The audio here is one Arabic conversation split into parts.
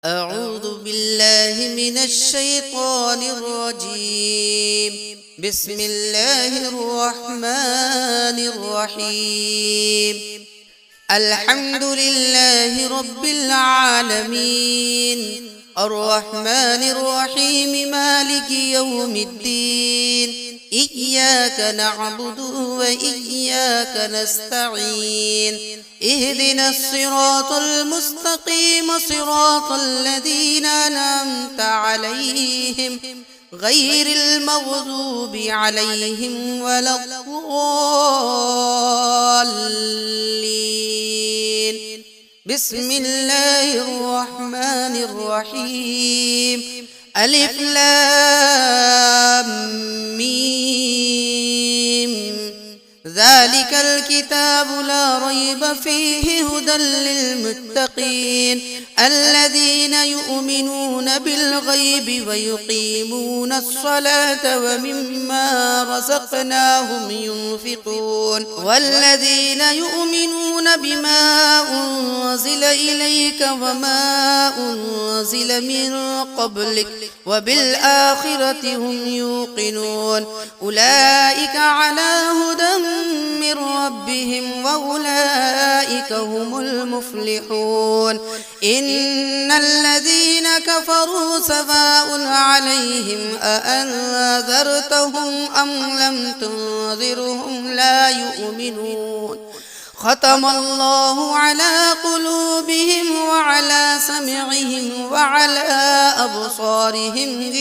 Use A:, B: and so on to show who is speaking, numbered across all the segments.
A: أعوذ بالله من الشيطان الرجيم. بسم الله الرحمن الرحيم. الحمد لله رب العالمين، الرحمن الرحيم، مالك يوم الدين. إياك نعبد وإياك نستعين. اهدنا الصراط المستقيم، صراط الذين أنعمت عليهم غير المغضوب عليهم ولا الضالين. بسم الله الرحمن الرحيم. ألف لام ميم. ذلك الكتاب لا ريب فيه هدى للمتقين الذين يؤمنون بالغيب ويقيمون الصلاة ومما رزقناهم ينفقون والذين يؤمنون بما أنزل إليك وما أنزل من قبلك وبالآخرة هم يوقنون أولئك على هدى من ربهم وأولئك هم المفلحون. إن الذين كفروا سواء عليهم أأنذرتهم أم لم تنذرهم لا يؤمنون. ختم الله على قلوبهم وعلى سمعهم وعلى أبصارهم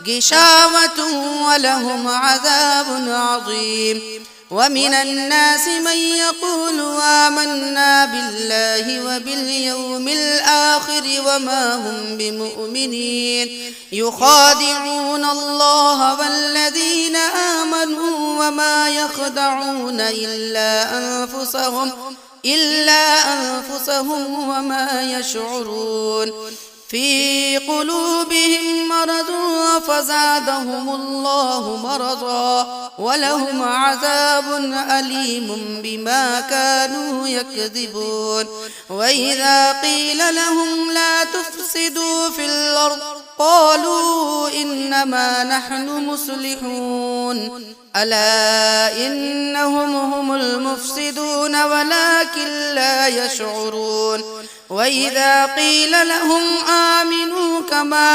A: غشاوة ولهم عذاب عظيم. ومن الناس من يقول آمنا بالله وباليوم الآخر وما هم بمؤمنين يخادعون الله والذين آمنوا وما يخدعون إلا أنفسهم وما يشعرون. في قلوبهم مرض فزادهم الله مرضا ولهم عذاب أليم بما كانوا يكذبون. وإذا قيل لهم لا تفسدوا في الأرض قالوا إنما نحن مصلحون ألا إنهم هم المفسدون ولكن لا يشعرون. وإذا قيل لهم آمنوا كما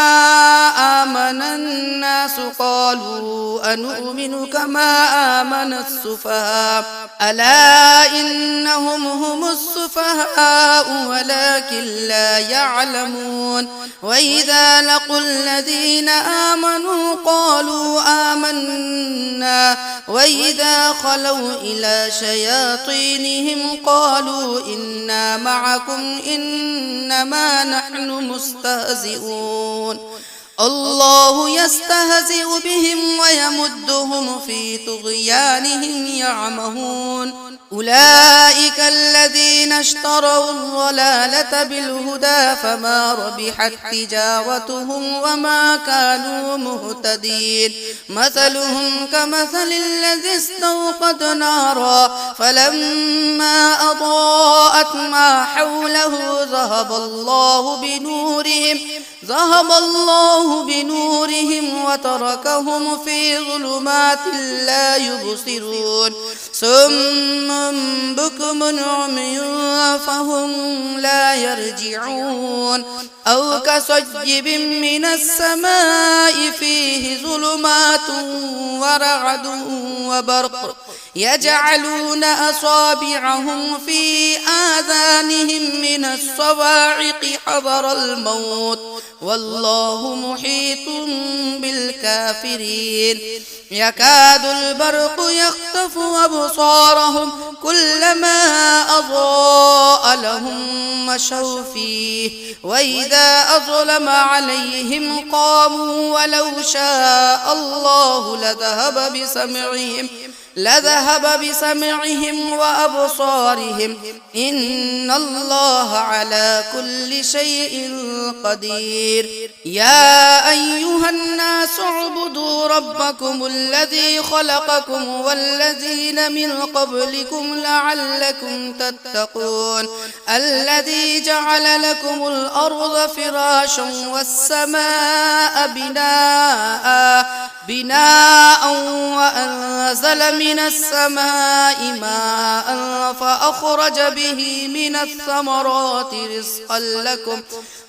A: آمن الناس قالوا أنؤمن كما آمن السفهاء ألا إنهم هم السفهاء ولكن لا يعلمون. وإذا لقوا الذين آمنوا قالوا آمنا وإذا خلوا إلى شياطينهم قالوا إنا معكم إنما نحن مستهزئون. الله يستهزئ بهم ويمدهم في طغيانهم يعمهون. أولئك الذين اشتروا الضلالة بالهدى فما ربحت تجارتهم وما كانوا مهتدين. مثلهم كمثل الذي استوقد نارا فلما أضاءت ما حوله ذهب الله بنورهم وتركهم في ظلمات لا يبصرون. صم بكم عمي فهم لا يرجعون. أو كصيب من السماء فيه ظلمات ورعد وبرق يجعلون أصابعهم في آذانهم من الصواعق حذر الموت والله محيط بالكافرين. يكاد البرق يخطف أبصارهم كلما أضاء لهم مشوا فيه وإذا أظلم عليهم قاموا ولو شاء الله لذهب بسمعهم لذهب بسمعهم وأبصارهم إن الله على كل شيء قدير يا أيها الناس اعبدوا ربكم الذي خلقكم والذين من قبلكم لعلكم تتقون الذي جعل لكم الأرض فراشا والسماء بناء وأنزل من السماء ماء فأخرج به من الثمرات رزقا لكم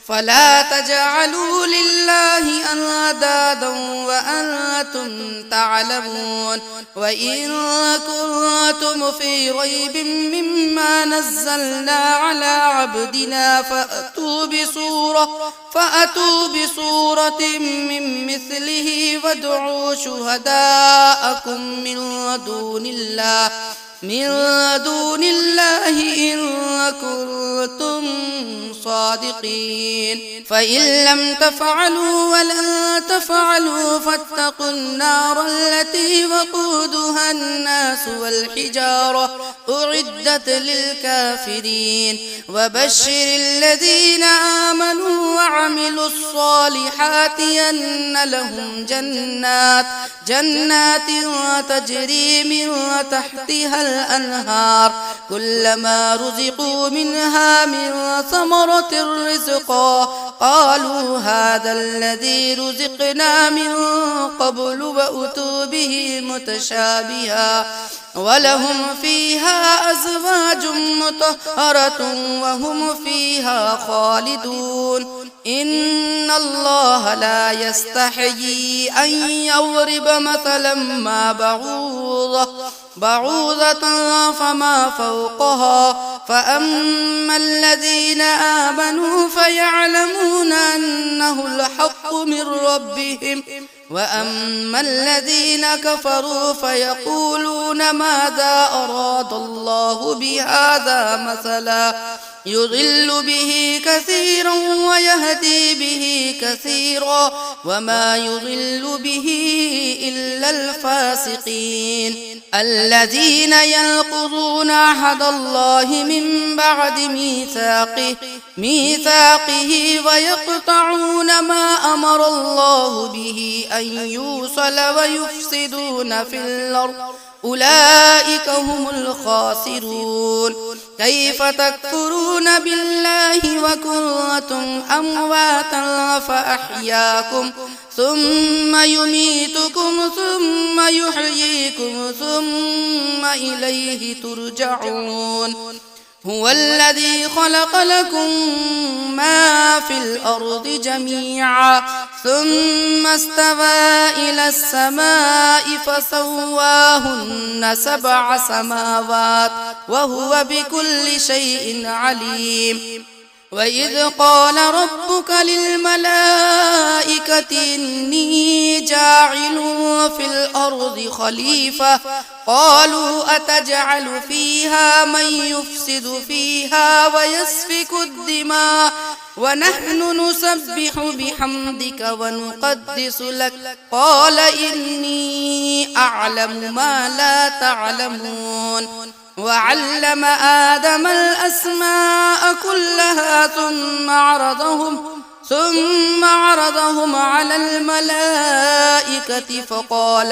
A: فلا تجعلوا لله أندادا وأنتم تعلمون وإن كنتم في ريب مما نزلنا على عبدنا فأتوا بسورة من مثله وادعوا شهداءكم من دون الله إن كنتم صادقين فإن لم تفعلوا ولن تفعلوا فاتقوا النار التي وقودها الناس والحجارة أعدت للكافرين وبشر الذين آمنوا وعملوا الصالحات أن لهم جنات تجري من تحتها الأنهار كلما رزقوا منها من ثمرة رزقا قالوا هذا الذي رزقنا من قبل وأتوا به متشابها ولهم فيها أزواج مطهرة وهم فيها خالدون إن الله لا يستحيي أن يضرب مثلا ما بعوضة فما فوقها فأما الذين آمنوا فيعلمون أنه الحق من ربهم وأما الذين كفروا فيقولون ماذا أراد الله بهذا مثلا يضل به كثيرا ويهدي به كثيرا وما يضل به إلا الفاسقين الذين ينقضون عهد الله من بعد ميثاقه ويقطعون ما أمر الله به أن يوصل ويفسدون في الأرض أولئك هم الخاسرون كيف تكفرون بالله وكنتم أمواتا فأحياكم ثم يميتكم ثم يحييكم ثم إليه ترجعون هو الذي خلق لكم ما في الأرض جميعا ثم استوى إلى السماء فسواهن 7 سماوات وهو بكل شيء عليم وإذ قال ربك للملائكة إني جاعل في الأرض خليفة قالوا أتجعل فيها من يفسد فيها ويسفك الدماء ونحن نسبح بحمدك ونقدس لك قال إني أعلم ما لا تعلمون وعلم آدم الأسماء كلها ثم عرضهم على الملائكة فقال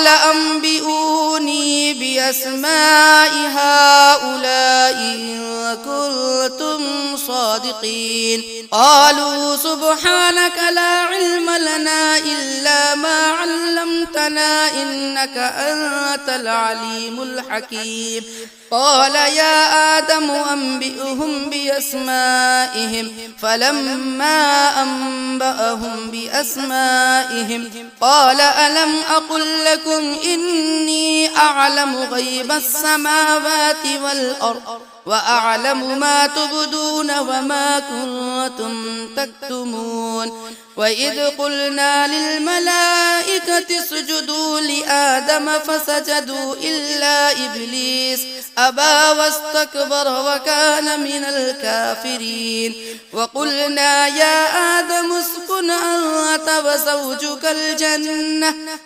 A: أنبئوني بأسماء هؤلاء إن كنتم صادقين قالوا سبحانك لا علم لنا إلا ما علمتنا إنك أنت العليم الحكيم قال يا آدم أنبئهم بأسمائهم فلما أنبأهم بأسمائهم قال ألم أقل لكم إني أعلم غيب السماوات والأرض وأعلم ما تبدون وما كنتم تكتمون وإذ قلنا للملائكة اسجدوا لآدم فسجدوا أبى واستكبر وكان من الكافرين وقلنا يا آدم اسكن أنت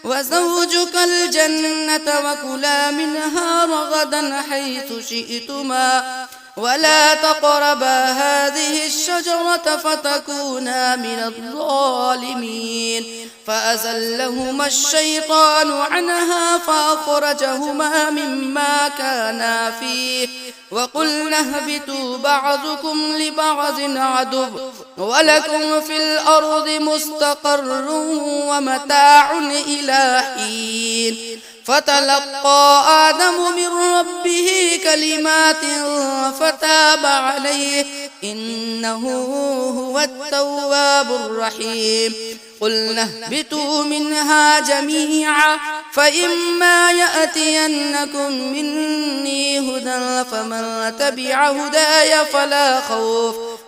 A: وزوجك الجنة وكلا منها رغدا حيث شئتما ولا تقربا هذه الشجرة فتكونا من الظالمين فأزلهما الشيطان عنها فأخرجهما مما كانا فيه وقلنا اهبطوا بعضكم لبعض عدو ولكم في الأرض مستقر ومتاع إلى حين فتلقى آدم من ربه كلمات فتاب عليه إنه هو التواب الرحيم قلنا اهبطوا منها جميعا فإما يأتينكم مني هدى فمن تبع هداي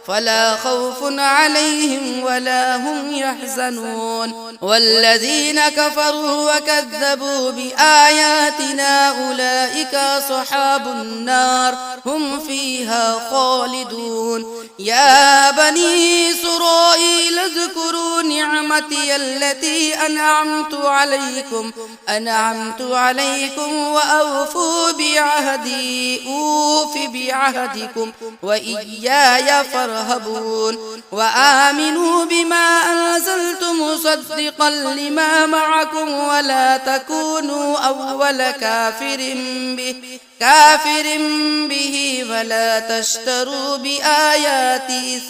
A: فلا خوف عليهم ولا هم يحزنون والذين كفروا وكذبوا بآياتنا أولئك أصحاب النار هم فيها خالدون يا بني إسرائيل اذكروا نعمتي التي أنعمت عليكم وأوفوا بعهدي أوف بعهدكم وإياي فارهبون وآمنوا بما أنزلت مصدقا لما معكم ولا تكونوا أول كافر به ولا تشتروا بآياتي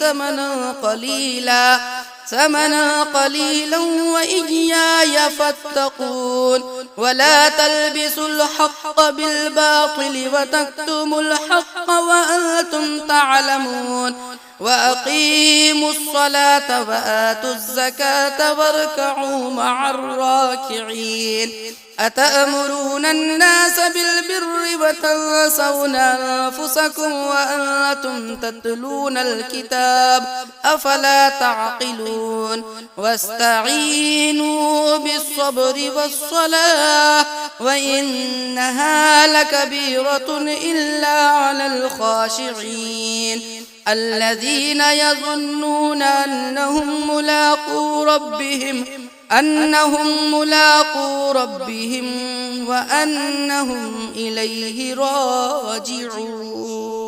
A: ثمنا قليلا وإياي فاتقون ولا تلبسوا الحق بالباطل وتكتموا الحق وأنتم تعلمون وأقيموا الصلاة وآتوا الزكاة واركعوا مع الراكعين أتأمرون الناس بالبر وتنسون أنفسكم وأنتم تتلون الكتاب أفلا تعقلون واستعينوا بالصبر والصلاة وإنها لكبيرة إلا على الخاشعين الذين يظنون أنهم ملاقو ربهم وأنهم إليه راجعون.